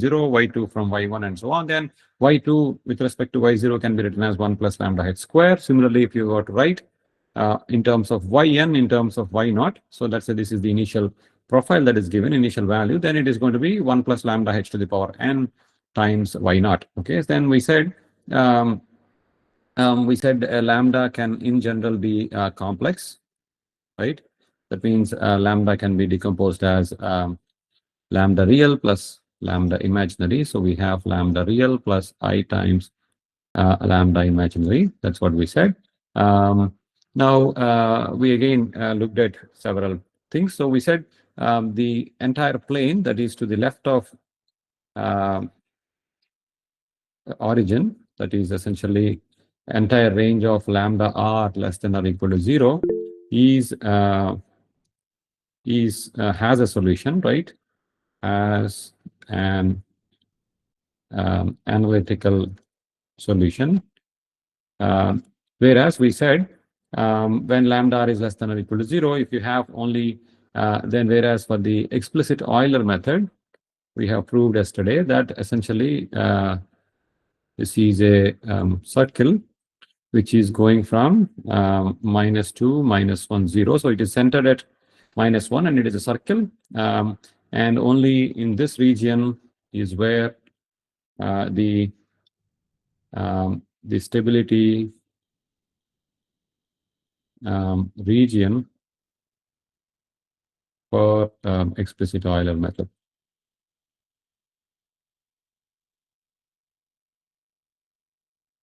0, y2 from y1, and so on. Then y2 with respect to y0 can be written as 1 plus lambda h square. Similarly, if you were to write in terms of yn, in terms of y0, so let's say this is the initial profile that is given, initial value, then it is going to be 1 plus lambda h to the power n times y0. Okay, then we said lambda can in general be complex, right? That means lambda can be decomposed as lambda real plus lambda imaginary. So we have lambda real plus I times lambda imaginary. That's what we said. Now we again looked at several things. So we said the entire plane that is to the left of origin, that is essentially entire range of lambda r less than or equal to 0, has a solution, right? As an analytical solution. Whereas we said when lambda r is less than or equal to 0, if you have only then whereas for the explicit Euler method, we have proved yesterday that essentially this is a circle which is going from -2, -1, 0. So it is centered at -1 and it is a circle. And only in this region is where the stability region for explicit Euler method.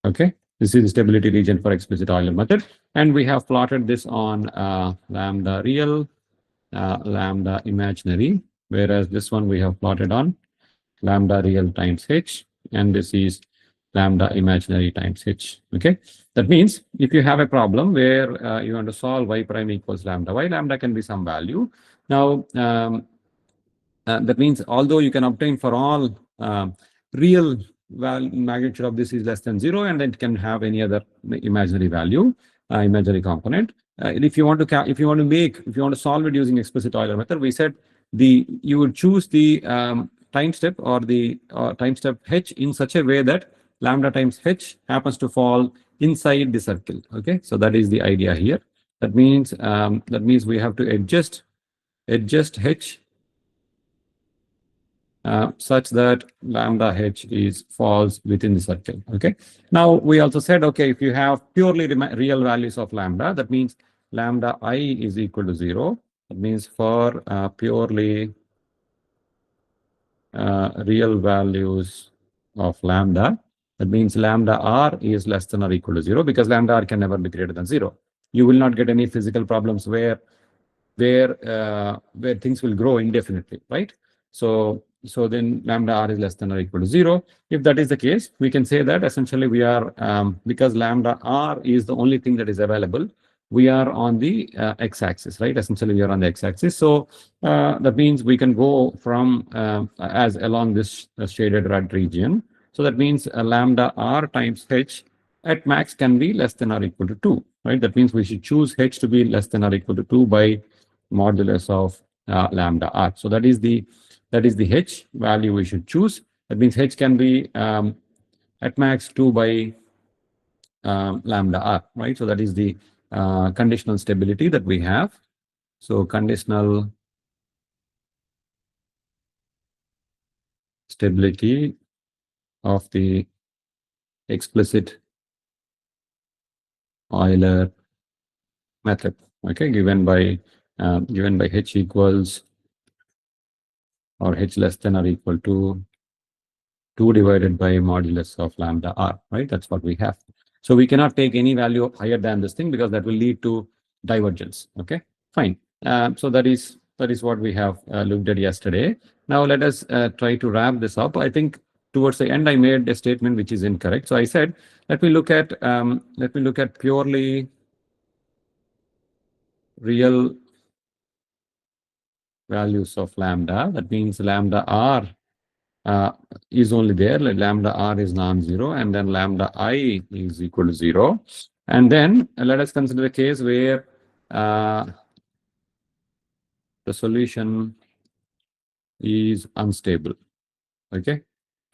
Okay, this is the stability region for explicit Euler method, and we have plotted this on lambda real, lambda imaginary, whereas this one we have plotted on lambda real times h, and this is lambda imaginary times h. Okay, that means if you have a problem where you want to solve y prime equals lambda y, lambda can be some value. Now that means although you can obtain for all real magnitude of this is less than 0, and then it can have any other imaginary value, imaginary component. If you want to solve it using explicit Euler method, we said you would choose the time step or the time step h in such a way that lambda times h happens to fall inside the circle. Okay, so that is the idea here. That means we have to adjust h such that lambda h falls within the circle. Okay. Now we also said, okay, if you have purely real values of lambda, that means lambda I is equal to 0. That means for purely real values of lambda, that means lambda r is less than or equal to 0, because lambda r can never be greater than 0. You will not get any physical problems where things will grow indefinitely, right? So then lambda r is less than or equal to 0. If that is the case, we can say that essentially we are, because lambda r is the only thing that is available, we are on the x-axis, right? Essentially we are on the x-axis. So that means we can go from as along this shaded red region. So that means lambda r times h at max can be less than or equal to 2, right? That means we should choose h to be less than or equal to 2 by modulus of lambda r. So that is the h value we should choose. That means h can be at max 2 by lambda r, right? So that is the conditional stability that we have. So conditional stability of the explicit Euler method, okay, given by h equals or h less than or equal to 2 divided by modulus of lambda r, right? That's what we have. So we cannot take any value higher than this thing, because that will lead to divergence. Okay, fine. So that is what we have looked at yesterday. Now let us try to wrap this up. I think towards the end I made a statement which is incorrect. So I said, let me look at purely real values of lambda. That means lambda r is only there, like lambda r is non-zero, and then lambda I is equal to 0. And then let us consider a case where the solution is unstable. Okay,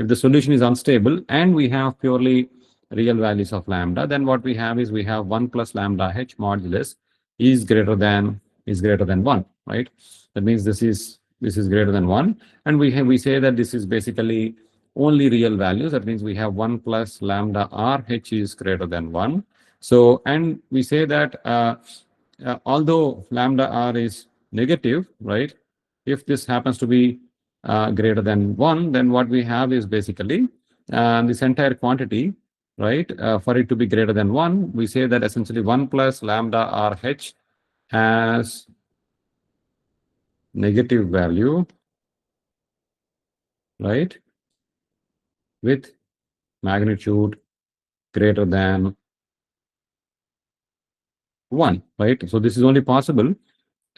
if the solution is unstable and we have purely real values of lambda, then what we have is we have 1 plus lambda h modulus is greater than 1, right? That means this is greater than 1, and we say that this is basically only real values. That means we have 1 plus lambda r h is greater than 1. So, and we say that although lambda r is negative, right? If this happens to be greater than 1, then what we have is basically this entire quantity, right? For it to be greater than 1, we say that essentially 1 plus lambda r h has negative value, right? With magnitude greater than 1, right? So this is only possible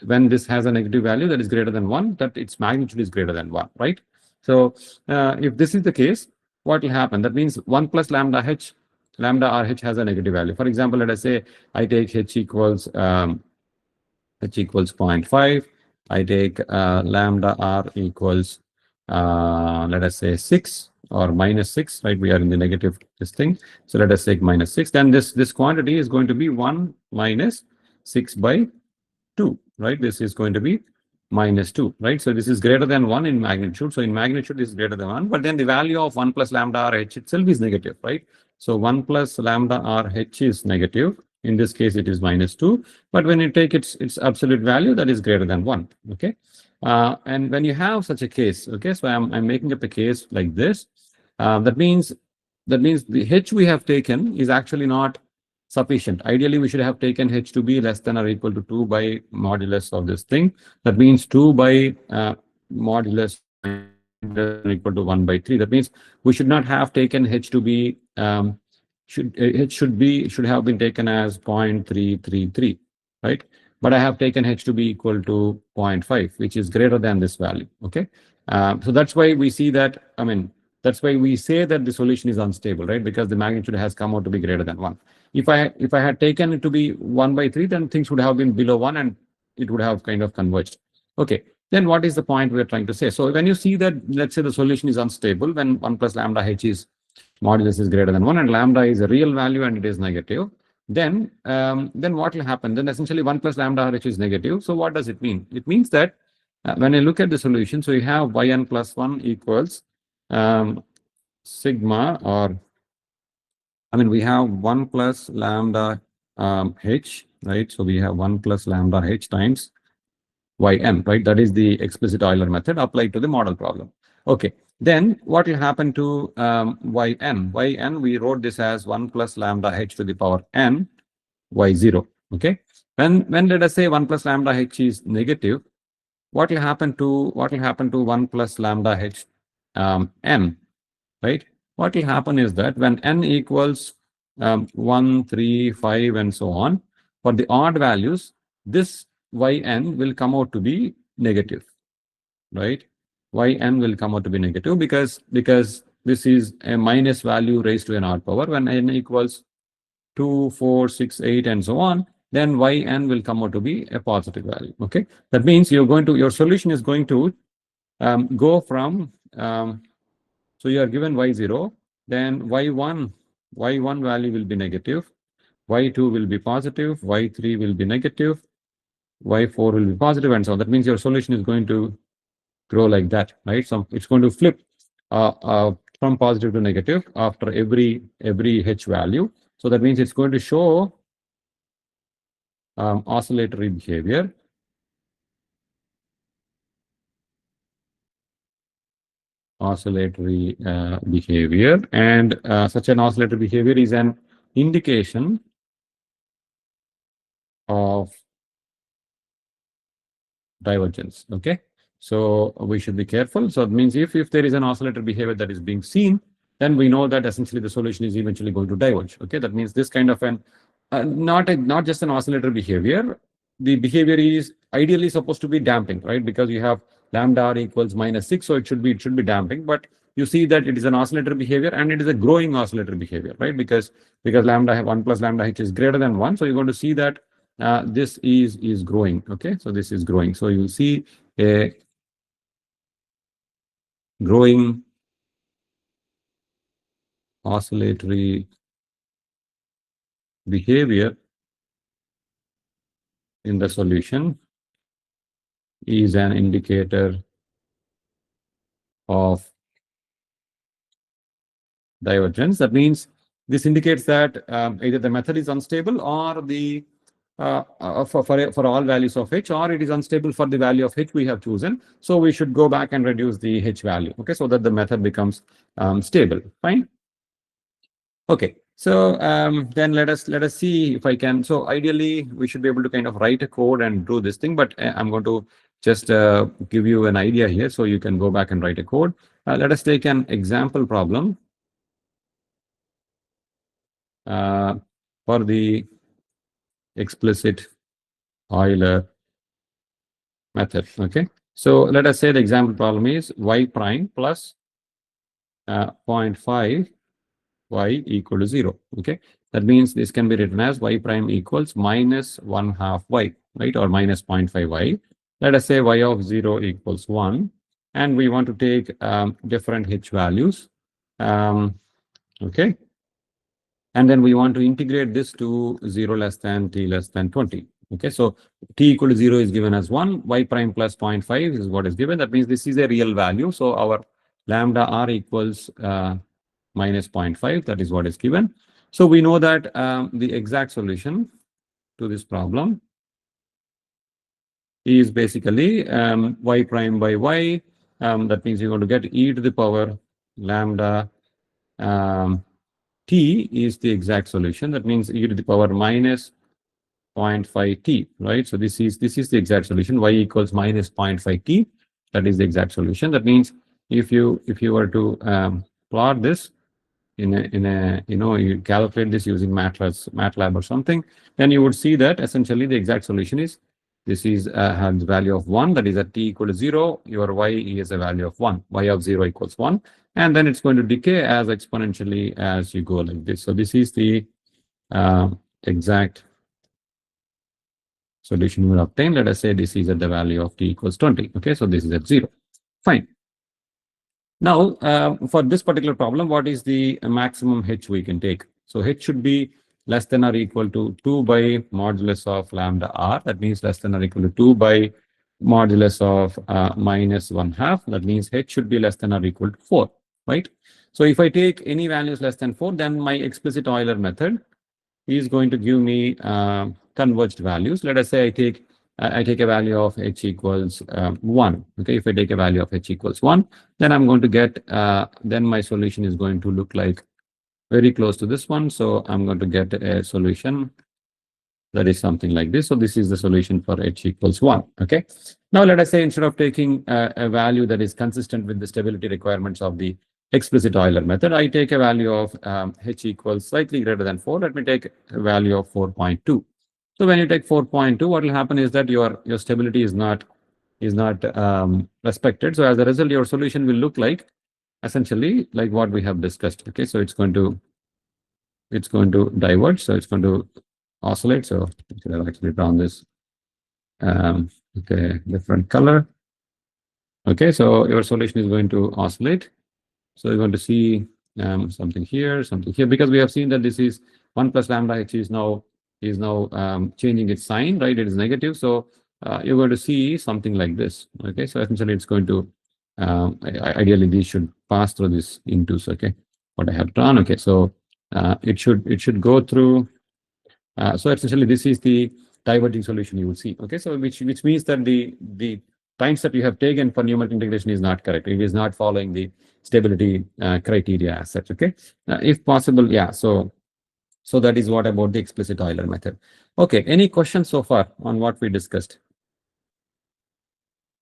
when this has a negative value that is greater than 1, that its magnitude is greater than 1, right? So if this is the case, what will happen? That means 1 plus lambda r h has a negative value. For example, let us say I take h equals 0.5. I take lambda r equals let us say 6 or minus 6, right? We are in the negative this thing. So let us take minus 6. Then this quantity is going to be 1 minus 6 by 2, right? This is going to be minus 2, right? So this is greater than 1 in magnitude. So in magnitude this is greater than 1, but then the value of 1 plus lambda r h itself is negative, right? So 1 plus lambda r h is negative. In this case, it is minus 2. But when you take its absolute value, that is greater than 1, okay? And when you have such a case, okay, so I'm making up a case like this. That means the h we have taken is actually not sufficient. Ideally, we should have taken h to be less than or equal to 2 by modulus of this thing. That means 2 by modulus equal to 1 by 3. That means we should not have taken h to be should have been taken as 0.333, right? But I have taken h to be equal to 0.5, which is greater than this value, okay? So that's why we see that, I mean, that's why we say that the solution is unstable, right? Because the magnitude has come out to be greater than 1. If I had taken it to be 1 by 3, then things would have been below 1 and it would have kind of converged. Okay, then what is the point we're trying to say? So when you see that, let's say the solution is unstable, when 1 plus lambda h is modulus is greater than 1 and lambda is a real value and it is negative, then what will happen? Then essentially 1 plus lambda h is negative. So what does it mean? It means that when I look at the solution, so you have yn plus 1 equals sigma, or I mean we have 1 plus lambda h, right? So we have 1 plus lambda h times yn, right? That is the explicit Euler method applied to the model problem. Okay, then what will happen to yn? Yn, we wrote this as 1 plus lambda h to the power n y0. Okay, when let us say 1 plus lambda h is negative, what will happen to 1 plus lambda h n, right? What will happen is that when n equals 1, 3, 5, and so on, for the odd values, this yn will come out to be negative, right? Yn will come out to be negative because this is a minus value raised to an odd power. When n equals 2, 4, 6, 8, and so on, then yn will come out to be a positive value. Okay, that means your solution is going to go from so you are given y0, then y1 value will be negative, y2 will be positive, y3 will be negative, y4 will be positive, and so on. That means your solution is going to grow like that, right? So it's going to flip from positive to negative after every h value. So that means it's going to show oscillatory behavior. Behavior, and such an oscillatory behavior is an indication of divergence. Okay, so we should be careful. So it means if there is an oscillator behavior that is being seen, then we know that essentially the solution is eventually going to diverge. Okay, that means this kind of an not just an oscillator behavior. The behavior is ideally supposed to be damping, right? Because you have lambda r equals minus 6, so it should be damping. But you see that it is an oscillator behavior and it is a growing oscillator behavior, right? Because 1 plus lambda h is greater than 1, so you're going to see that this is growing. Okay, so this is growing. So you see a growing oscillatory behavior in the solution is an indicator of divergence. That means this indicates that either the method is unstable or the for all values of h, or it is unstable for the value of h we have chosen. So we should go back and reduce the h value, okay, so that the method becomes stable. Fine. Okay, so then let us see if I can. So ideally, we should be able to kind of write a code and do this thing, but I'm going to just give you an idea here, so you can go back and write a code. Let us take an example problem for the explicit Euler method. Okay, so let us say the example problem is y prime plus 0.5 y equal to 0. Okay, that means this can be written as y prime equals minus 1/2 y, right, or minus 0.5 y. Let us say y of 0 equals 1, and we want to take different h values. Okay, and then we want to integrate this to 0 less than t less than 20. Okay, so t equal to 0 is given as 1, y prime plus 0.5 is what is given. That means this is a real value. So our lambda r equals minus 0.5, that is what is given. So we know that the exact solution to this problem is basically y prime by y. That means you're going to get e to the power lambda t is the exact solution. That means e to the power minus 0.5 t, right? So this is the exact solution. Y equals minus 0.5 t. That is the exact solution. That means if you were to plot this in a you calculate this using MATLAB or something, then you would see that essentially the exact solution is this is has the value of 1, that is at t equal to 0, your y is a value of 1, y of 0 equals 1, and then it's going to decay as exponentially as you go like this. So this is the exact solution we will obtain. Let us say this is at the value of t equals 20. Okay, so this is at 0. Fine. Now, for this particular problem, what is the maximum h we can take? So h should be less than or equal to 2 by modulus of lambda r. That means less than or equal to 2 by modulus of minus 1/2. That means h should be less than or equal to 4, right? So if I take any values less than 4, then my explicit Euler method is going to give me converged values. Let us say I take a value of h equals 1. Okay, if I take a value of h equals 1, then I'm going to get, then my solution is going to look like very close to this one. So I'm going to get a solution that is something like this. So this is the solution for h equals 1. Okay, now let us say instead of taking a value that is consistent with the stability requirements of the explicit Euler method, I take a value of h equals slightly greater than 4. Let me take a value of 4.2. So when you take 4.2, what will happen is that your stability is not respected. So as a result, your solution will look like essentially like what we have discussed. Okay, so it's going to diverge. So it's going to oscillate. So I should have actually drawn this okay, different color. Okay, so your solution is going to oscillate. So you're going to see something here, because we have seen that this is 1 plus lambda h is now changing its sign, right? It is negative. So you're going to see something like this. Okay, so essentially it's going to ideally these should pass through this into, okay, what I have drawn. Okay, so it should go through. So essentially this is the diverging solution you will see. Okay, so which means that the times that you have taken for numerical integration is not correct. It is not following the stability criteria as such. Okay, if possible, yeah. So that is what about the explicit Euler method. Okay, any questions so far on what we discussed?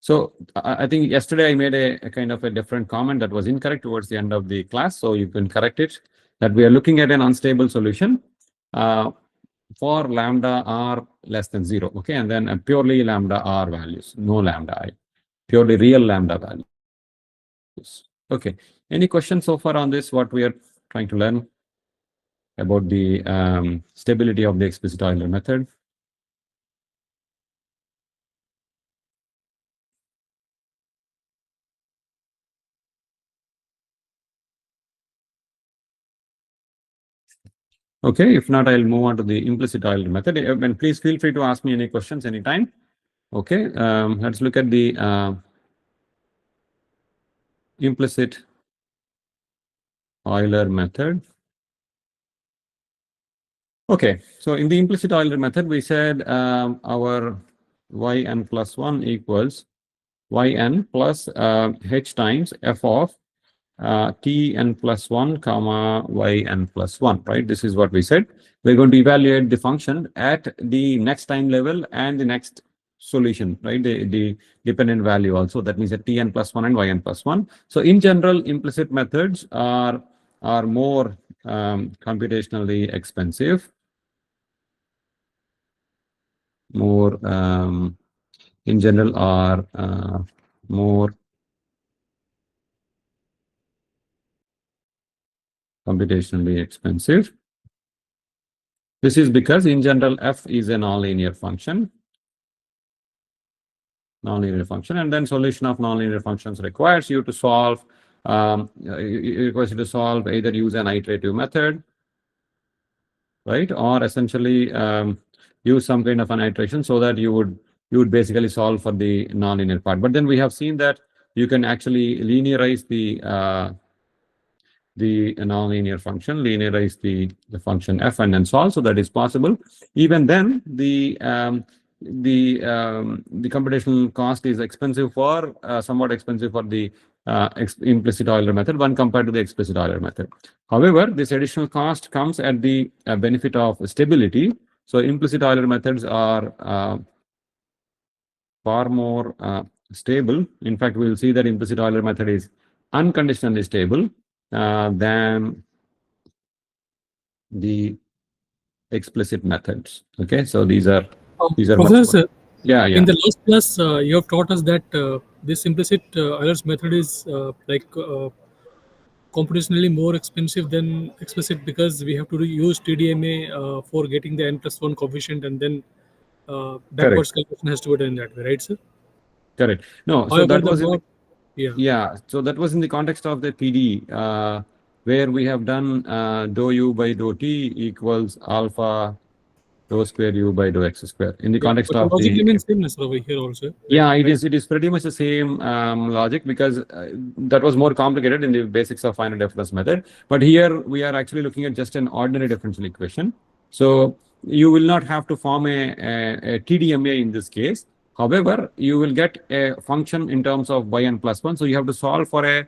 So I think yesterday I made a kind of a different comment that was incorrect towards the end of the class. So you can correct it, that we are looking at an unstable solution for lambda r less than 0. Okay, and then purely lambda r values, no lambda I, purely real lambda values. Okay, any questions so far on this, what we are trying to learn about the stability of the explicit Euler method? Okay, if not, I'll move on to the implicit Euler method. And please feel free to ask me any questions anytime. Okay, let's look at the implicit Euler method. Okay, so in the implicit Euler method, we said our yn plus 1 equals yn plus h times f of tn plus 1 comma yn plus 1, right? This is what we said. We're going to evaluate the function at the next time level and the next solution, right? The dependent value also. That means at tn plus 1 and yn plus 1. So in general, implicit methods are more computationally expensive, more in general are more computationally expensive. This is because in general f is a nonlinear function, and then solution of nonlinear functions requires you to solve it requires you to solve either use an iterative method, right, or essentially use some kind of an iteration so that you would basically solve for the nonlinear part. But then we have seen that you can actually linearize the nonlinear function, linearize the function f and then solve. So that is possible. Even then, the computational cost is expensive for somewhat expensive for the implicit Euler method when compared to the explicit Euler method. However, this additional cost comes at the benefit of stability. So implicit Euler methods are far more stable. In fact, we will see that implicit Euler method is unconditionally stable than the explicit methods. Okay, so these are Professor, yeah. In the last class, you have taught us that this implicit Euler's method is computationally more expensive than explicit because we have to use TDMA for getting the n plus 1 coefficient, and then backwards calculation has to be done in that way, right, sir? Correct. No, so However, that was yeah. So that was in the context of the PD, where we have done dou u by dou t equals alpha dou square u by dou x square in the context but of the logic the remains same over here also. Yeah, it is pretty much the same logic, because that was more complicated in the basics of finite difference method. But here we are actually looking at just an ordinary differential equation. So you will not have to form a TDMA in this case. However, you will get a function in terms of yn plus 1. So you have to solve for a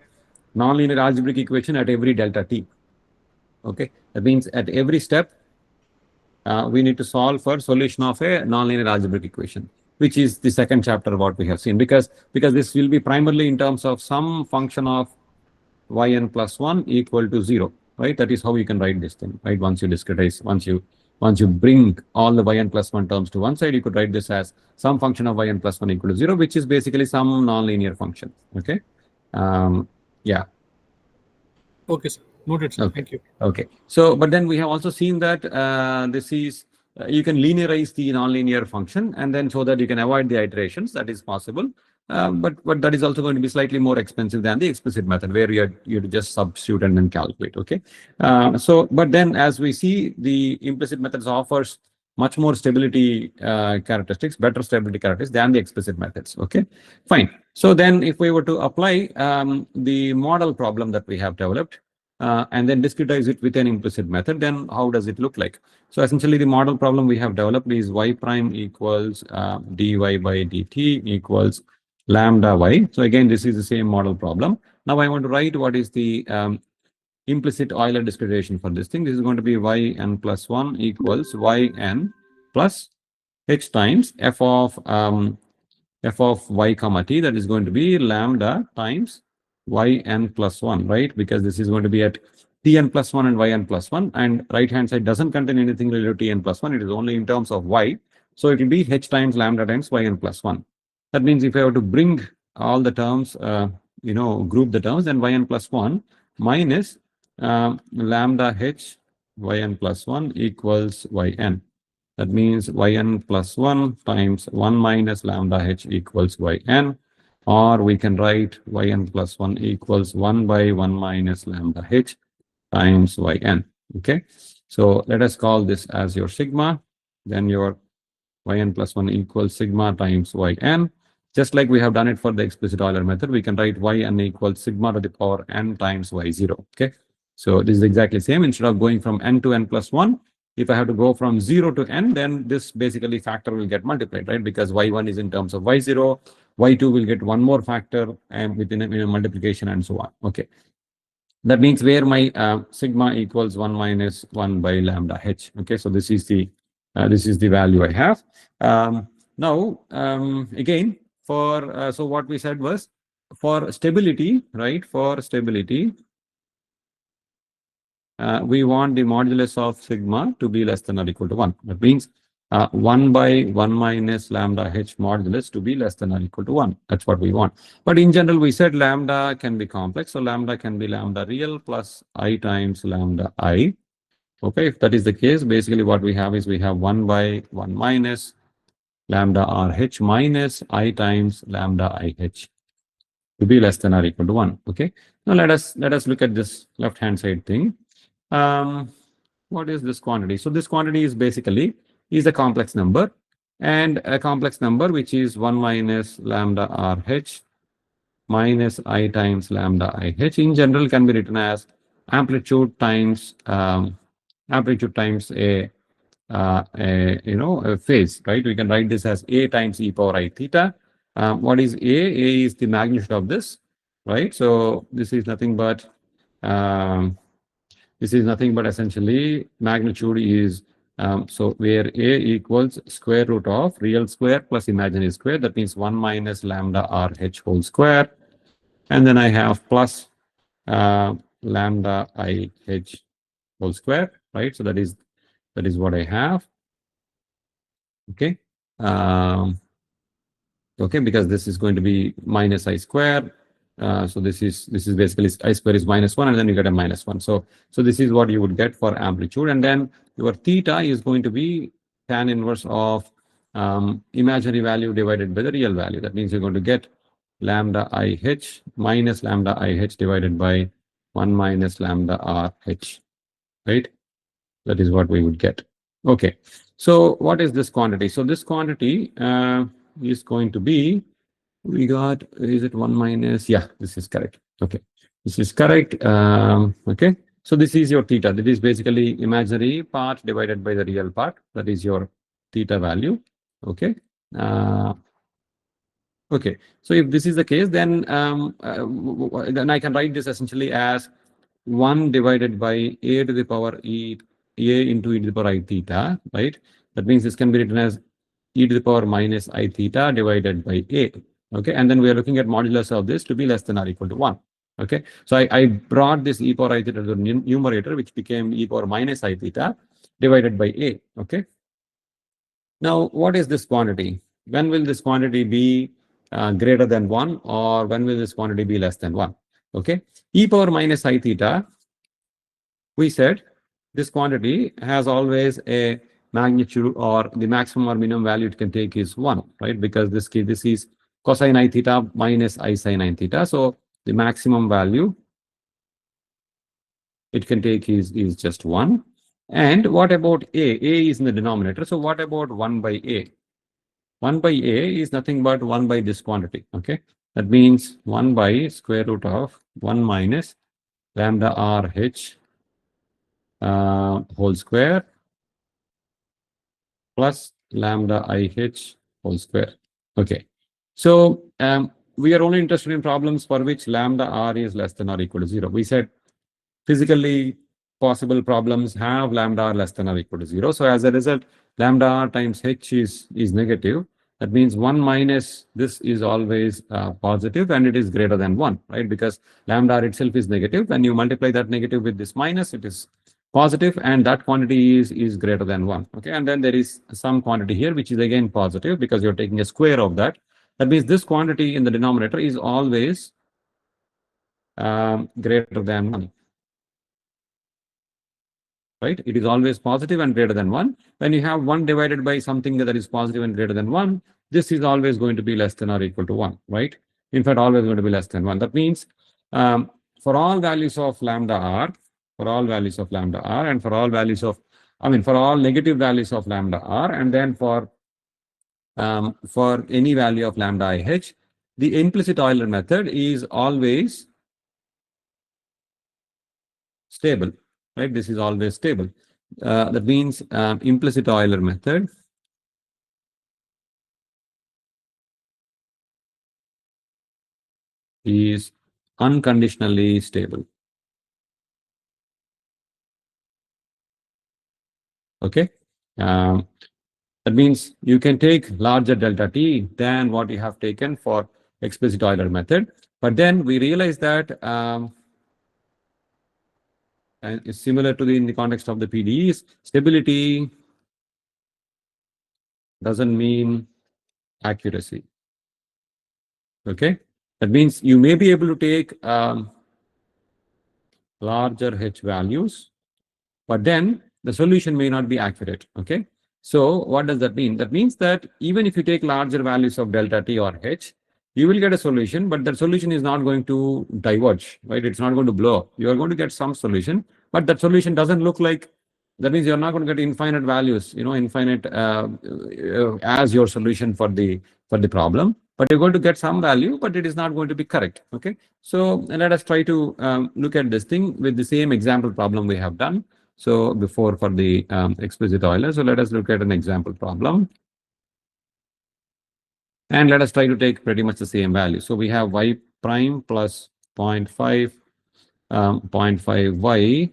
nonlinear algebraic equation at every delta t. Okay, that means at every step, we need to solve for solution of a nonlinear algebraic equation, which is the second chapter of what we have seen, because this will be primarily in terms of some function of yn plus 1 equal to 0, right? That is how you can write this thing, right? Once you discretize, once you bring all the yn plus 1 terms to one side, you could write this as some function of yn plus 1 equal to 0, which is basically some nonlinear function. Okay. Yeah. Okay, sir. Noted, sir. Okay. Thank you. Okay. So, but then we have also seen that this is you can linearize the nonlinear function, and then so that you can avoid the iterations. That is possible. But that is also going to be slightly more expensive than the explicit method, where you just substitute and then calculate. Okay. But then as we see, the implicit methods offers much more stability characteristics, better stability characteristics than the explicit methods. Okay, fine. So then if we were to apply the model problem that we have developed, and then discretize it with an implicit method, then how does it look like? So essentially the model problem we have developed is y prime equals dy by dt equals lambda y. So again, this is the same model problem. Now I want to write what is the implicit Euler discretization for this thing. This is going to be yn plus 1 equals yn plus h times f of y comma t, that is going to be lambda times yn plus 1, right? Because this is going to be at tn plus 1 and yn plus 1, and right hand side doesn't contain anything related to tn plus 1. It is only in terms of y. So it will be h times lambda times yn plus 1. That means if I were to bring all the terms, group the terms, then yn plus 1 minus lambda h yn plus 1 equals yn. That means yn plus 1 times 1 minus lambda h equals yn. Or we can write yn plus 1 equals 1 by 1 minus lambda h times yn. Okay. So let us call this as your sigma. Then your yn plus 1 equals sigma times yn. Just like we have done it for the explicit Euler method, we can write yn equals sigma to the power n times y0. Okay. So this is exactly the same. Instead of going from n to n plus 1, if I have to go from 0 to n, then this basically factor will get multiplied, right? Because y1 is in terms of y0, y2 will get one more factor and within a multiplication and so on. Okay. That means where my sigma equals 1 minus 1 by lambda h. Okay, so this is the value I have. Now, again, for so what we said was for stability, right? For stability, we want the modulus of sigma to be less than or equal to 1. That means 1 by 1 minus lambda h modulus to be less than or equal to 1. That's what we want. But in general, we said lambda can be complex. So lambda can be lambda real plus I times lambda I. Okay, if that is the case, basically what we have is we have 1 by 1 minus lambda RH minus I times lambda IH to be less than or equal to 1. Okay, now let us look at this left hand side thing. What is this quantity? So this quantity is basically a complex number, and a complex number which is 1 minus lambda RH minus I times lambda IH in general can be written as amplitude times a phase, right? We can write this as A times e power I theta. What is A? A is the magnitude of this, right? So this is nothing but essentially magnitude is so where A equals square root of real square plus imaginary square. That means 1 minus lambda RH whole square, and then I have plus lambda IH whole square, right? So that is what I have. Okay. Okay, because this is going to be minus I square. So this is basically I square is minus 1, and then you get a minus 1. So this is what you would get for amplitude, and then your theta is going to be tan inverse of imaginary value divided by the real value. That means you're going to get lambda IH minus lambda IH divided by 1 minus lambda RH, right? That is what we would get. Okay, so what is this quantity? So this quantity is going to be, we got, is it 1 minus? Yeah, this is correct. Okay, this is correct. Okay, so this is your theta. That is basically imaginary part divided by the real part. That is your theta value. Okay. Okay, so if this is the case, then I can write this essentially as 1 divided by a to the power a into e to the power I theta, right? That means this can be written as e to the power minus I theta divided by a. Okay, and then we are looking at modulus of this to be less than or equal to 1. Okay, so I brought this e power I theta to the numerator, which became e power minus I theta divided by a. Okay, now what is this quantity? When will this quantity be greater than 1, or when will this quantity be less than 1? Okay, e power minus I theta, we said this quantity has always a magnitude, or the maximum or minimum value it can take is 1, right? Because this is cosine I theta minus I sin I theta. So the maximum value it can take is just 1. And what about a? A is in the denominator. So what about 1 by a? 1 by a is nothing but 1 by this quantity. Okay, that means 1 by square root of 1 minus lambda RH whole square plus lambda IH whole square. Okay, so we are only interested in problems for which lambda r is less than or equal to 0. We said physically possible problems have lambda r less than or equal to 0. So as a result, lambda r times h is negative. That means 1 minus this is always positive, and it is greater than 1, right? Because lambda r itself is negative. When you multiply that negative with this minus, it is positive, and that quantity is greater than 1. Okay, and then there is some quantity here which is again positive because you're taking a square of that. That means this quantity in the denominator is always greater than 1. Right? It is always positive and greater than 1. When you have 1 divided by something that is positive and greater than 1, this is always going to be less than or equal to 1, right? In fact, always going to be less than 1. That means for all values of lambda r, for all values of lambda r, and for all values of, for all negative values of lambda r, and then for any value of lambda IH, the implicit Euler method is always stable, right? This is always stable. That means implicit Euler method is unconditionally stable. Okay. That means you can take larger delta t than what you have taken for explicit Euler method. But then we realize that and it's similar to in the context of the PDEs, stability doesn't mean accuracy. Okay. That means you may be able to take larger H values, but then the solution may not be accurate. Okay. So what does that mean? That means that even if you take larger values of delta t or H, you will get a solution, but that solution is not going to diverge, right? It's not going to blow up. You are going to get some solution, but that solution doesn't look like, that means you're not going to get infinite values, infinite as your solution for the problem, but you're going to get some value, but it is not going to be correct. Okay. So let us try to look at this thing with the same example problem we have done. So before for the explicit Euler. So let us look at an example problem. And let us try to take pretty much the same value. So we have y prime plus 0.5, 0.5y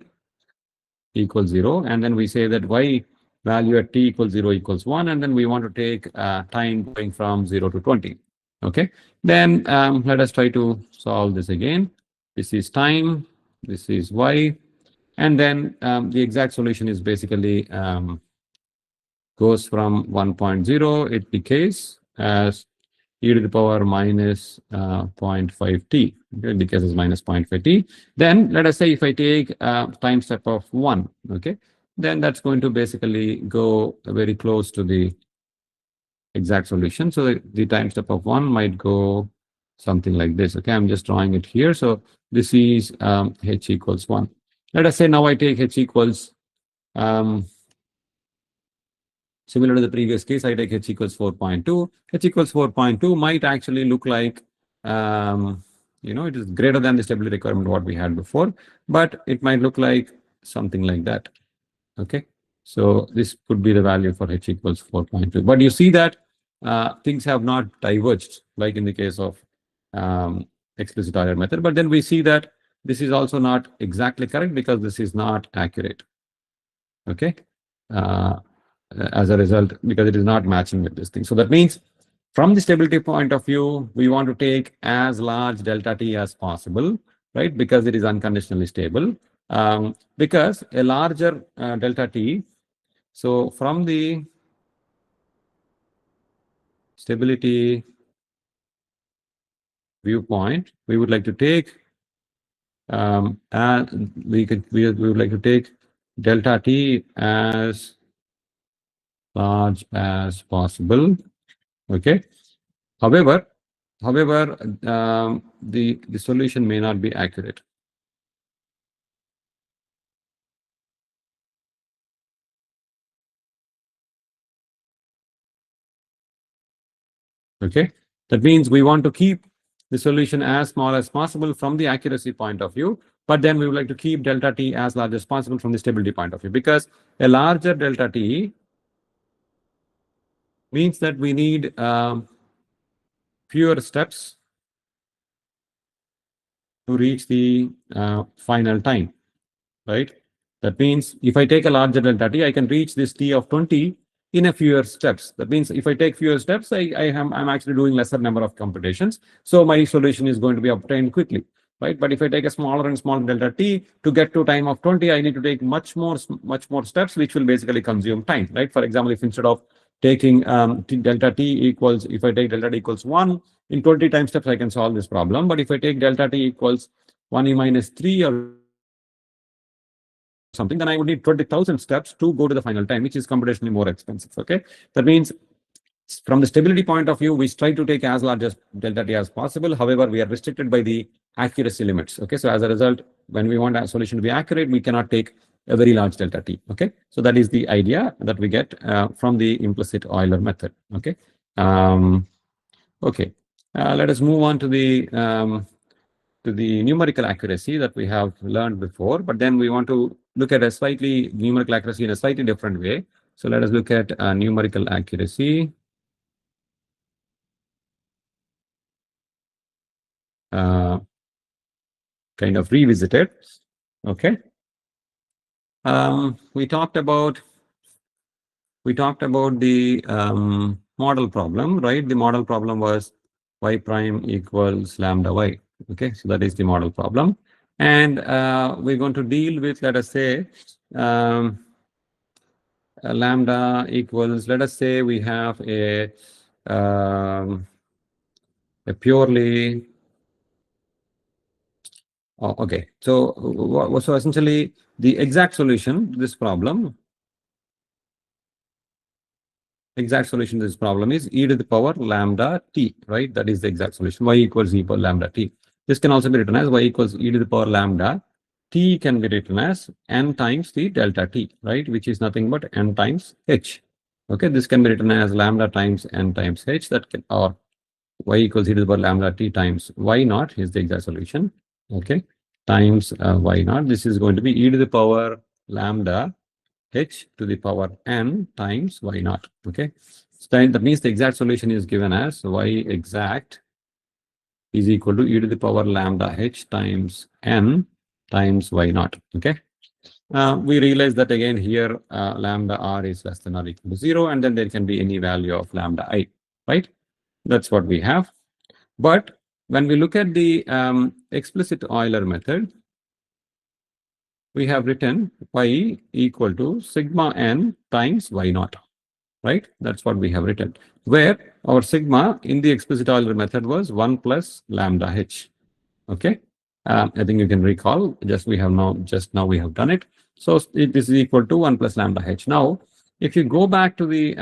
equals 0. And then we say that y value at t equals 0 equals 1. And then we want to take time going from 0 to 20. Okay. Then let us try to solve this again. This is time. This is y. And then the exact solution is basically goes from 1.0, it decays as e to the power minus 0.5t. Okay, it decays as minus 0.5t. Then let us say if I take time step of 1, okay, then that's going to basically go very close to the exact solution. So the time step of 1 might go something like this. Okay, I'm just drawing it here. So this is h equals 1. Let us say now I take h equals, similar to the previous case, I take h equals 4.2. H equals 4.2 might actually look like, it is greater than the stability requirement what we had before, but it might look like something like that. Okay. So this could be the value for h equals 4.2. But you see that things have not diverged like in the case of explicit Euler method. But then we see that this is also not exactly correct because this is not accurate. Okay. As a result, because it is not matching with this thing. So that means from the stability point of view, we want to take as large delta t as possible, right? Because it is unconditionally stable. Because a larger delta t, so from the stability viewpoint, we would like to take and we would like to take delta t as large as possible. Okay. However, the solution may not be accurate. Okay. That means we want to keep the solution as small as possible from the accuracy point of view, but then we would like to keep delta t as large as possible from the stability point of view, because a larger delta t means that we need fewer steps to reach the final time, right? That means if I take a larger delta t, I can reach this t of 20 in a fewer steps. That means if I take fewer steps, I'm actually doing lesser number of computations. So my solution is going to be obtained quickly, right? But if I take a smaller and smaller delta t to get to time of 20, I need to take much more steps, which will basically consume time, right? For example, if instead of taking delta t equals, if I take delta t equals 1, in 20 time steps, I can solve this problem. But if I take delta t equals 1e minus 3 or something, then I would need 20,000 steps to go to the final time, which is computationally more expensive. Okay. That means from the stability point of view, we try to take as large as delta t as possible. However, we are restricted by the accuracy limits. Okay, so as a result, when we want a solution to be accurate, we cannot take a very large delta t. Okay, so that is the idea that we get from the implicit Euler method. Okay, okay. Let us move on to the numerical accuracy that we have learned before, but then we want to look at a slightly numerical accuracy in a slightly different way. So let us look at numerical accuracy. Kind of revisited. Okay. We talked about the model problem, right? The model problem was y prime equals lambda y. Okay, so that is the model problem, and we're going to deal with, let us say, lambda equals, let us say we have a purely okay. So essentially the exact solution to this problem, is e to the power lambda t, right? That is the exact solution. Y equals e power lambda t. This can also be written as y equals e to the power lambda. T can be written as n times the delta t, right? Which is nothing but n times h. Okay, this can be written as lambda times n times h. That can, or y equals e to the power lambda t times y naught is the exact solution. Okay, times y naught. This is going to be e to the power lambda h to the power n times y naught. Okay, so that means the exact solution is given as y exact is equal to e to the power lambda h times n times y naught. Okay, we realize that again here lambda r is less than or equal to 0, and then there can be any value of lambda I, right? That's what we have. But when we look at the explicit Euler method, we have written y equal to sigma n times y naught, right? That's what we have written, where our sigma in the explicit Euler method was 1 plus lambda h. Okay, I think you can recall, just now we have done it. So it is equal to 1 plus lambda h. Now, if you go back to the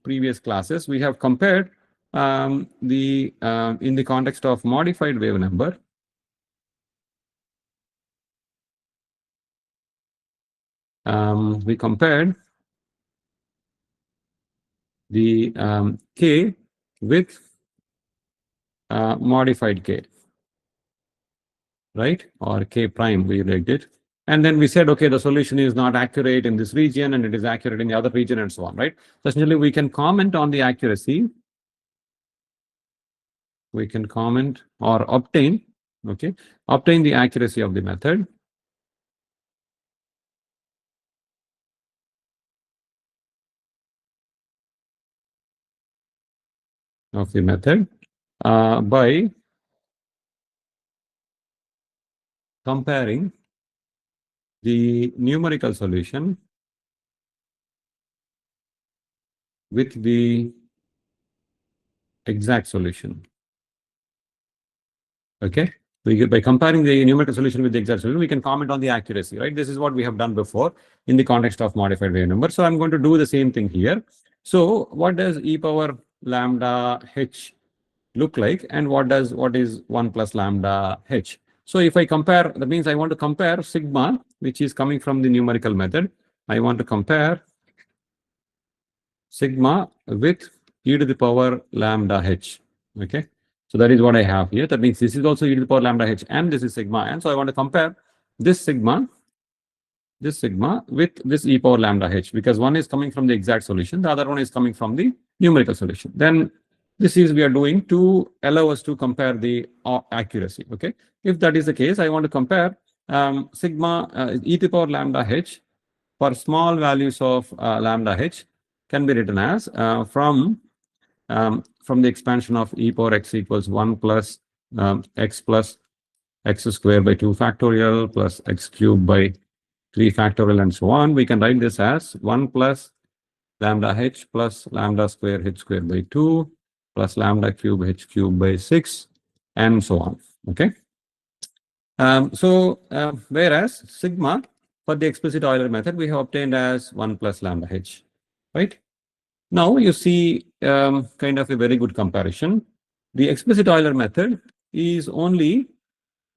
previous classes, we have compared in the context of modified wave number, we compared the k with modified k, right? Or k prime, we liked it. And then we said, okay, the solution is not accurate in this region and it is accurate in the other region and so on, right? So essentially, we can comment on the accuracy. We can comment or obtain, okay, obtain the accuracy of the method. By comparing the numerical solution with the exact solution. Okay, by comparing the numerical solution with the exact solution, we can comment on the accuracy, right? This is what we have done before in the context of modified wave number. So I'm going to do the same thing here. So what does e power lambda h look like, and what is 1 plus lambda h? So if I compare, that means I want to compare sigma, which is coming from the numerical method. I want to compare sigma with e to the power lambda h. Okay, so that is what I have here. That means this is also e to the power lambda h, and this is sigma n. So I want to compare this sigma with this e power lambda h, because one is coming from the exact solution, the other one is coming from the numerical solution. Then this is we are doing to allow us to compare the accuracy. Okay, if that is the case, I want to compare sigma e to the power lambda h for small values of lambda h can be written as from the expansion of e power x equals 1 plus x plus x squared by 2 factorial plus x cubed by 3 factorial and so on. We can write this as 1 plus lambda h plus lambda square h squared by 2 plus lambda cube h cubed by 6 and so on. Okay. Whereas sigma for the explicit Euler method we have obtained as 1 plus lambda h, right? Now you see kind of a very good comparison. The explicit Euler method is only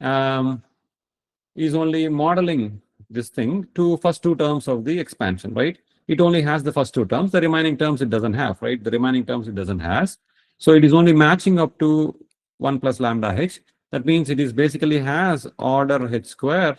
is only modeling this thing to first two terms of the expansion, right? It only has the first two terms. The remaining terms it doesn't have, right? The remaining terms it doesn't has. So it is only matching up to 1 plus lambda h. That means it is basically has order h square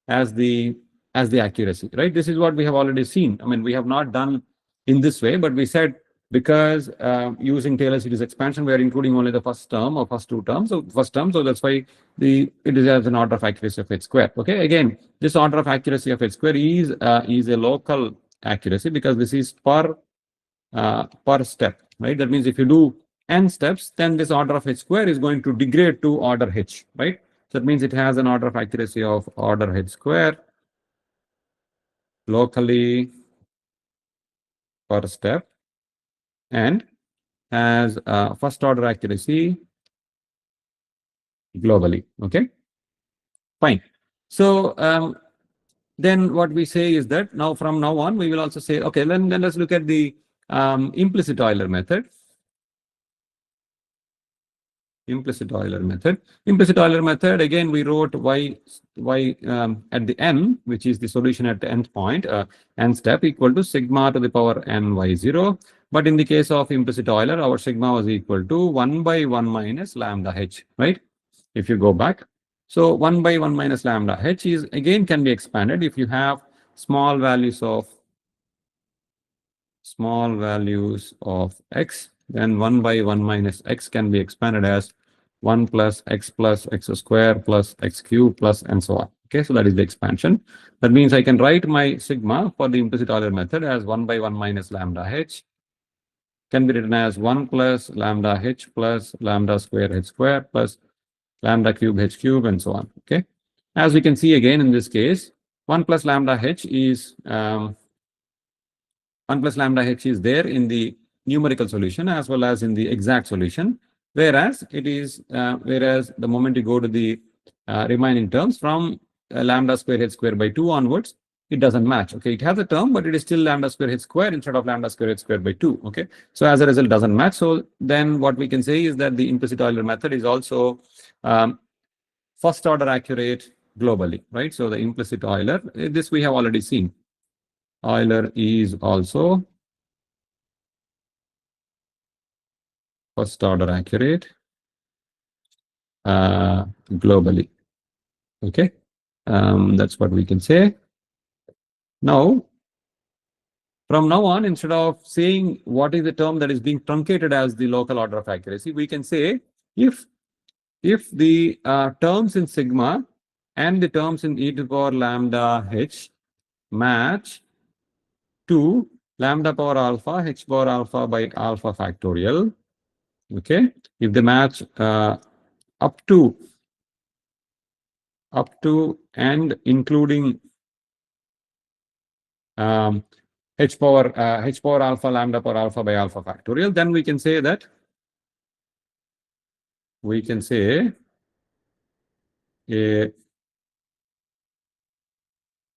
as the accuracy, right? This is what we have already seen. I mean, we have not done in this way, but we said because using Taylor series expansion, we are including only the first term or first two terms. So that's why it is as an order of accuracy of h square. Okay, again, this order of accuracy of h square is a local accuracy because this is per step, right? That means if you do n steps, then this order of h square is going to degrade to order h, right? So that means it has an order of accuracy of order h square locally per step and has first order accuracy globally. Okay, fine. So then what we say is that now from now on we will also say, okay, then let's look at the implicit Euler method. Implicit Euler method, again we wrote y at the n, which is the solution at the end point, n step, equal to sigma to the power n y0. But in the case of implicit Euler, our sigma was equal to 1 by 1 minus lambda h, right? If you go back, so 1 by 1 minus lambda h is again can be expanded if you have small values of x, then 1 by 1 minus x can be expanded as 1 plus x square plus x cube plus and so on. Okay, so that is the expansion. That means I can write my sigma for the implicit Euler method as 1 by 1 minus lambda h, can be written as 1 plus lambda h plus lambda square h square plus lambda cube h cube and so on. Okay, as we can see again in this case, 1 plus lambda h is 1 plus lambda h is there in the numerical solution as well as in the exact solution, whereas it is whereas the moment you go to the remaining terms from lambda square h square by 2 onwards, it doesn't match. Okay, it has a term, but it is still lambda square h square instead of lambda square h square by 2. Okay, so as a result, doesn't match. So then what we can say is that the implicit Euler method is also first order accurate globally, right? So the implicit Euler, this we have already seen. Euler is also first order accurate globally. Okay, that's what we can say. Now, from now on, instead of saying what is the term that is being truncated as the local order of accuracy, we can say if the terms in sigma and the terms in e to the power lambda h match to lambda power alpha h power alpha by alpha factorial. Okay, if they match up to and including h power alpha lambda power alpha by alpha factorial, then we can say that a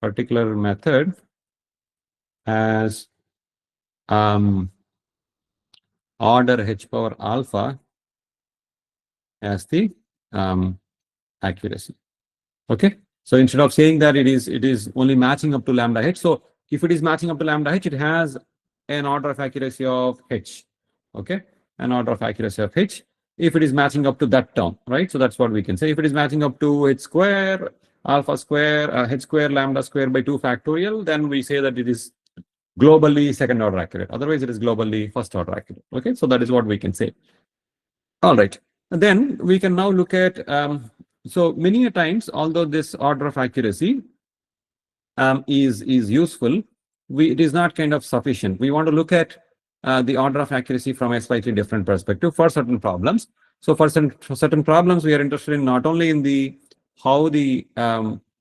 particular method has order h power alpha as the accuracy. Okay, so instead of saying that it is only matching up to lambda h, so if it is matching up to lambda h, it has an order of accuracy of h. Okay, an order of accuracy of h if it is matching up to that term, right? So that's what we can say. If it is matching up to h square alpha square h square lambda square by 2 factorial, then we say that it is globally second order accurate. Otherwise, it is globally first order accurate. Okay, so that is what we can say. All right, and then we can now look at so many a times, although this order of accuracy is useful, it is not kind of sufficient. We want to look at the order of accuracy from a slightly different perspective for certain problems. So for certain problems, we are interested in not only in the how the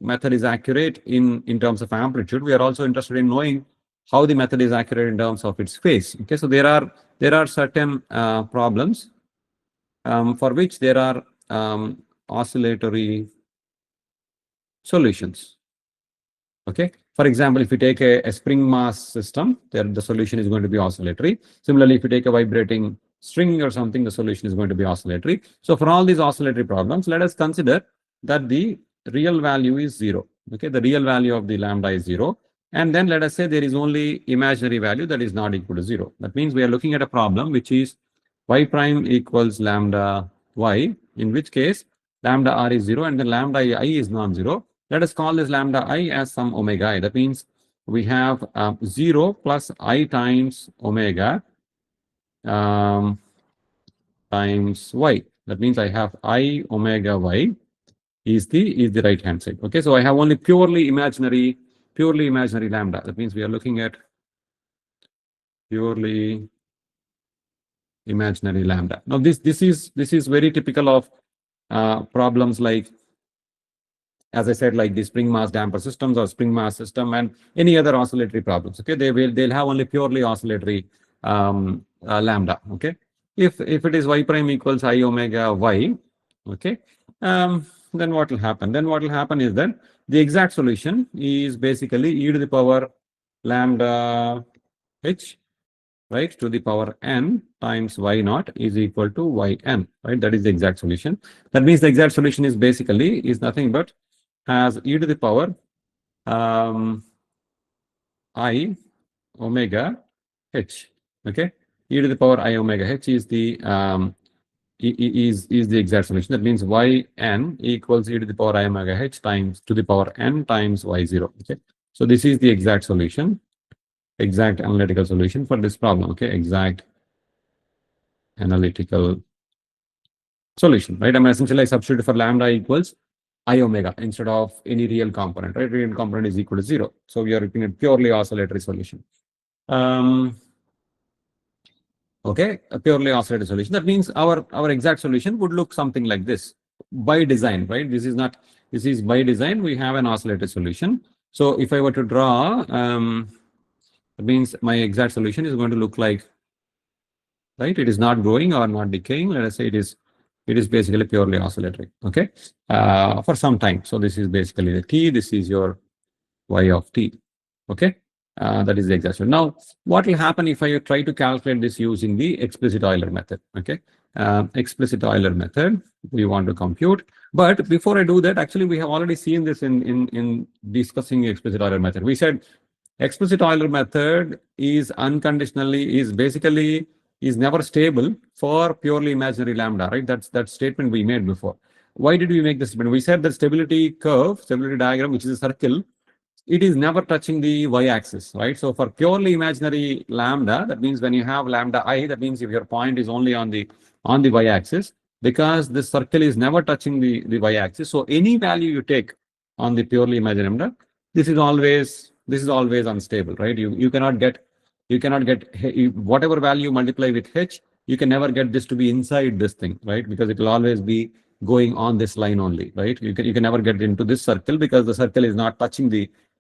method is accurate in terms of amplitude, we are also interested in knowing how the method is accurate in terms of its phase. Okay, so there are certain problems for which there are oscillatory solutions. Okay, for example, if you take a spring mass system, then the solution is going to be oscillatory. Similarly, if you take a vibrating string or something, the solution is going to be oscillatory. So for all these oscillatory problems, let us consider that the real value is 0. Okay, the real value of the lambda is 0. And then let us say there is only imaginary value that is not equal to 0. That means we are looking at a problem which is y prime equals lambda y, in which case lambda r is 0 and then lambda I is non-zero. Let us call this lambda I as some omega I. That means we have 0 plus I times omega times y. That means I have I omega y is the right hand side. Okay, so I have only purely imaginary lambda. That means we are looking at purely imaginary lambda. Now this is very typical of problems like, as I said, like the spring mass damper systems or spring mass system and any other oscillatory problems. Okay, they'll have only purely oscillatory lambda. Okay, if it is y prime equals I omega y, okay, then what will happen? Then what will happen is that the exact solution is basically e to the power lambda h, right, to the power n times y naught is equal to yn, right? That is the exact solution. That means the exact solution is basically is nothing but has e to the power I omega h. Okay, e to the power I omega h is the is the exact solution. That means yn equals e to the power I omega h times to the power n times y0. Okay, so this is the exact solution, exact analytical solution for this problem. Okay, exact analytical solution, right? I mean, essentially I substitute for lambda equals I omega instead of any real component, right? Real component is equal to 0. So we are looking at purely oscillatory solution. Okay, a purely oscillator solution. That means our exact solution would look something like this by design, right? This is by design. We have an oscillator solution. So if I were to draw, that means my exact solution is going to look like, right? It is not growing or not decaying. Let us say it is basically purely oscillatory. Okay, for some time. So this is basically the t. This is your y of t. Okay. That is the exact solution. Now, what will happen if I try to calculate this using the explicit Euler method? Okay, explicit Euler method we want to compute. But before I do that, actually, we have already seen this in discussing the explicit Euler method. We said explicit Euler method is unconditionally is never stable for purely imaginary lambda, right? That's that statement we made before. Why did we make this statement? We said that stability curve, stability diagram, which is a circle, it is never touching the y-axis, right? So for purely imaginary lambda, that means when you have lambda I, that means if your point is only on the y-axis, because this circle is never touching the y-axis. So any value you take on the purely imaginary lambda, this is always unstable, right? You cannot get whatever value multiply with h, you can never get this to be inside this thing, right? Because it will always be going on this line only, right? You can never get into this circle because the circle is not touching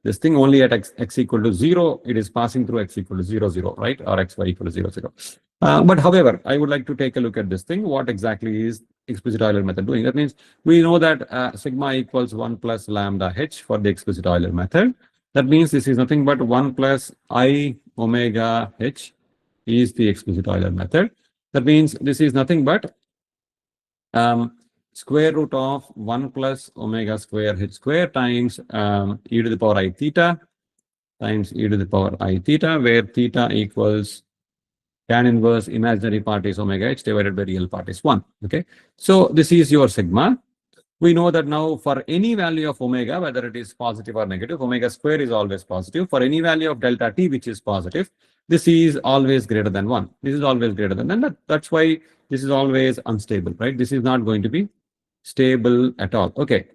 this thing only at x equal to 0. It is passing through x equal to 0, 0, right? Or xy equal to 0, 0. But however, I would like to take a look at this thing. What exactly is explicit Euler method doing? That means we know that sigma equals 1 plus lambda h for the explicit Euler method. That means this is nothing but 1 plus I omega h is the explicit Euler method. That means this is nothing but square root of 1 plus omega square h square times e to the power I theta times e to the power I theta, where theta equals tan inverse imaginary part is omega h divided by real part is 1. Okay, so this is your sigma. We know that now for any value of omega, whether it is positive or negative, omega square is always positive. For any value of delta t which is positive, this is always greater than 1. This is always greater than that. That's why this is always unstable, right? This is not going to be stable at all. Okay.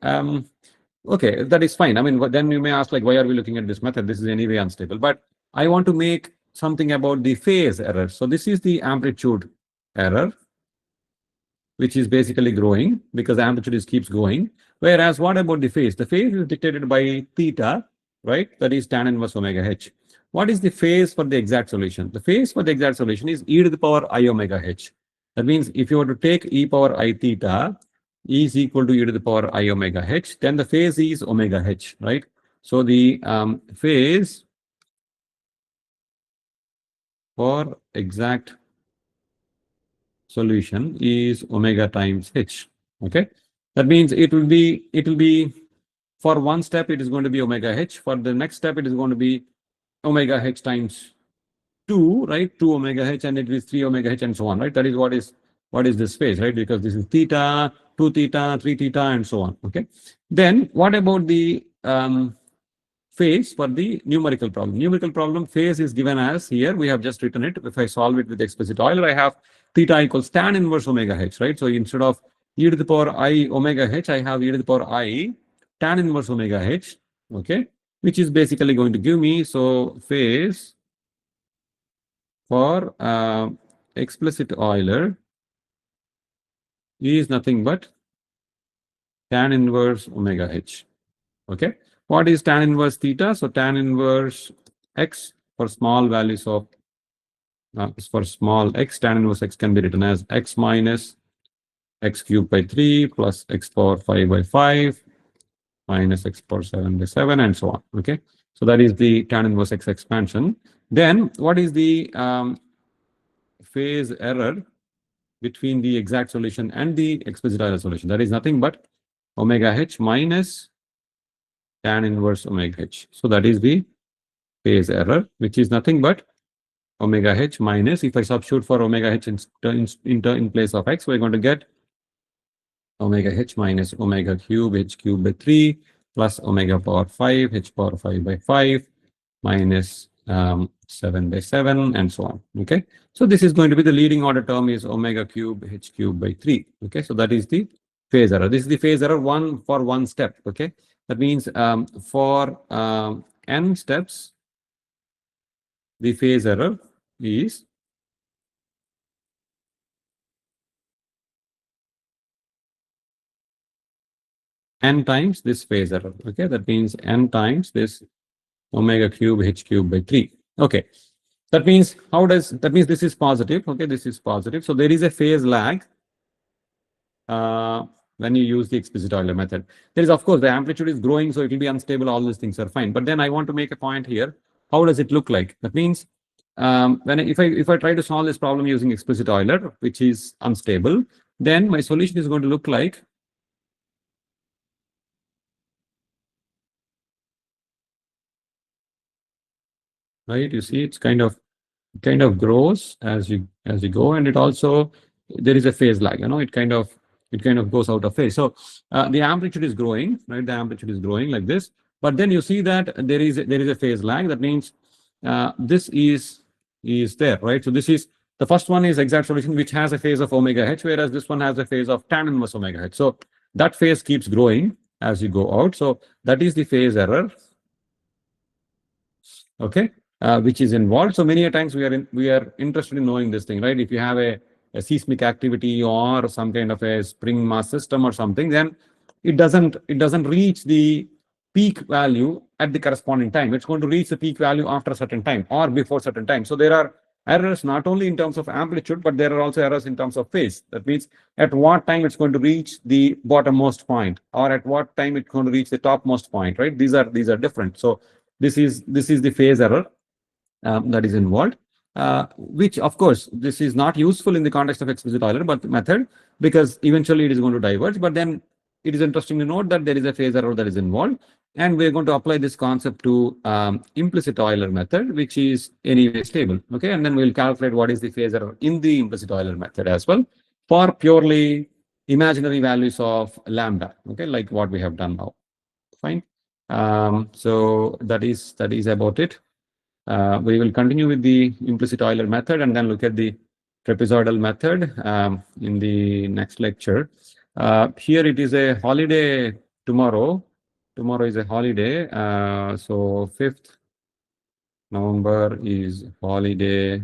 Okay, that is fine. I mean, then you may ask, like, why are we looking at this method? This is anyway unstable. But I want to make something about the phase error. So this is the amplitude error, which is basically growing because the amplitude keeps going. Whereas what about the phase? The phase is dictated by theta, right? That is tan inverse omega h. What is the phase for the exact solution? The phase for the exact solution is e to the power I omega h. That means if you were to take e power I theta is equal to e to the power I omega h, then the phase is omega h, right? So the phase for exact solution is omega times h. Okay, That means it will be for one step, it is going to be omega h. For the next step, it is going to be omega h times 2, right? 2 omega h, and it is 3 omega h, and so on, right? That is what is this phase, right? Because this is theta, 2 theta, 3 theta, and so on. Okay. Then what about the phase for the numerical problem? Numerical problem phase is given as here. We have just written it. If I solve it with explicit Euler, I have theta equals tan inverse omega h, right? So instead of e to the power I omega h, I have e to the power I tan inverse omega h, okay, which is basically going to give me, so phase for explicit Euler is nothing but tan inverse omega h. Okay. What is tan inverse theta? So tan inverse x for small values of for small x, tan inverse x can be written as x minus x cubed by 3 plus x power 5 by 5 minus x power 7 by 7, and so on. Okay. So that is the tan inverse x expansion. Then what is the phase error between the exact solution and the explicit Euler solution? That is nothing but omega h minus tan inverse omega h. So that is the phase error, which is nothing but omega h minus, if I substitute for omega h in place of x, we're going to get omega h minus omega cube h cube by 3 plus omega power 5 h power 5 by 5 minus 7 by 7, and so on. Okay. So this is going to be the leading order term is omega cube h cube by 3. Okay. So that is the phase error. This is the phase error for one step. Okay. That means for n steps, the phase error is n times this phase error. Okay. That means n times this omega cube h cube by 3. Okay. That means that means this is positive. Okay. This is positive. So there is a phase lag when you use the explicit Euler method. There is, of course, the amplitude is growing, so it will be unstable. All these things are fine. But then I want to make a point here. How does it look like? That means if I try to solve this problem using explicit Euler, which is unstable, then my solution is going to look like right. You see, it's kind of grows as you go, and it also there is a phase lag. It kind of goes out of phase. So the amplitude is growing, right? The amplitude is growing like this, but then you see that there is a phase lag. That means this is there, right? So this is the first one is exact solution, which has a phase of omega h, whereas this one has a phase of tan inverse omega h. So that phase keeps growing as you go out. So that is the phase error. Okay. Which is involved. So many a times we are interested in knowing this thing, right? If you have a seismic activity or some kind of a spring mass system or something, then it doesn't reach the peak value at the corresponding time. It's going to reach the peak value after a certain time or before a certain time. So there are errors not only in terms of amplitude, but there are also errors in terms of phase. That means at what time it's going to reach the bottommost point, or at what time it's going to reach the topmost point, right? These are different. So this is the phase error that is involved, which of course this is not useful in the context of explicit Euler but method, because eventually it is going to diverge. But then it is interesting to note that there is a phase error that is involved, and we're going to apply this concept to implicit Euler method, which is anyway stable. Okay, and then we'll calculate what is the phase error in the implicit Euler method as well for purely imaginary values of lambda. Okay, like what we have done now. Fine. So that is about it. We will continue with the implicit Euler method and then look at the trapezoidal method in the next lecture. Here it is a holiday tomorrow. Tomorrow is a holiday. So 5th November is holiday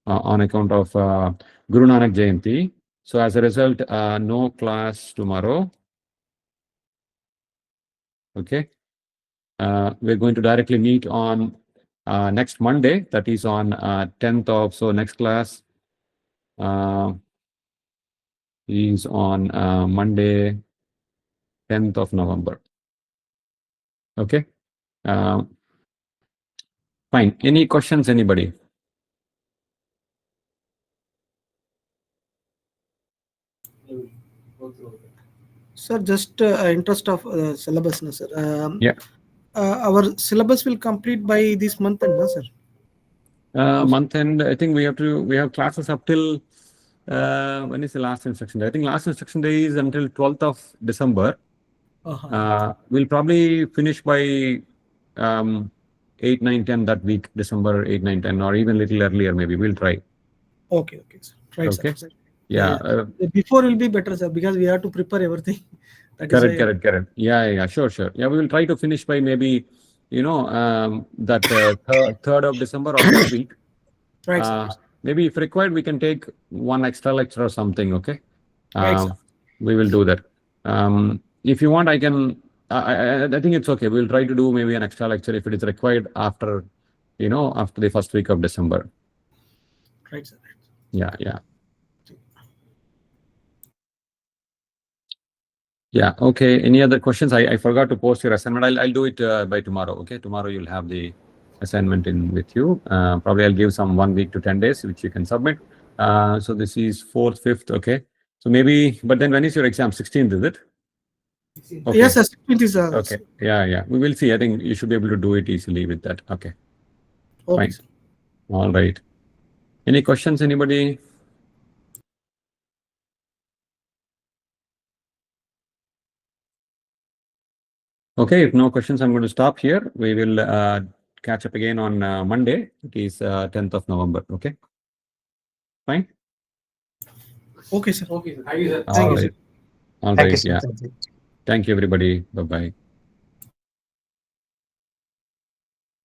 on account of Guru Nanak Jayanti. So as a result, no class tomorrow. Okay. We're going to directly meet on next Monday, that is on 10th of, so next class is on Monday, 10th of November. Okay. Fine. Any questions, anybody? Go through it. Sir, just interest of syllabus, no, sir. Yeah. Our syllabus will complete by this month, no, sir. Month end, I think we have classes up till when is the last instruction day? I think last instruction day is until 12th of December. We'll probably finish by 8, 9, 10 that week, December 8, 9, 10, or even a little earlier maybe. We'll try. Okay, sir. Right, Okay. sir. Yeah. Before will be better, sir, because we have to prepare everything. That is why- Correct. Yeah, sure. Yeah, we will try to finish by maybe, that 3rd of December or that week. Right, sir. Maybe if required, we can take one extra lecture or something, okay? Right, sir. We will do that. If you want, I can, I think it's okay. We'll try to do maybe an extra lecture if it is required after, after the first week of December. Right, sir. Yeah. Yeah, okay. Any other questions? I forgot to post your assignment. I'll do it by tomorrow, okay? Tomorrow you'll have the assignment in with you. Probably I'll give some 1 week to 10 days, which you can submit. So this is 4th, 5th, okay? So maybe, but then when is your exam? 16th, is it? Okay. Yes, sir. It is, Okay. Yeah. We will see. I think you should be able to do it easily with that. Okay. Okay, Fine. sir. All right. Any questions, anybody? Okay, if no questions, I'm going to stop here. We will catch up again on Monday. It is 10th of November. Okay. Fine. Okay, sir. Okay, sir. Thank you, sir. All right. sir. All Thank you, right. sir. Yeah. Thank you. Thank you, everybody. Bye-bye.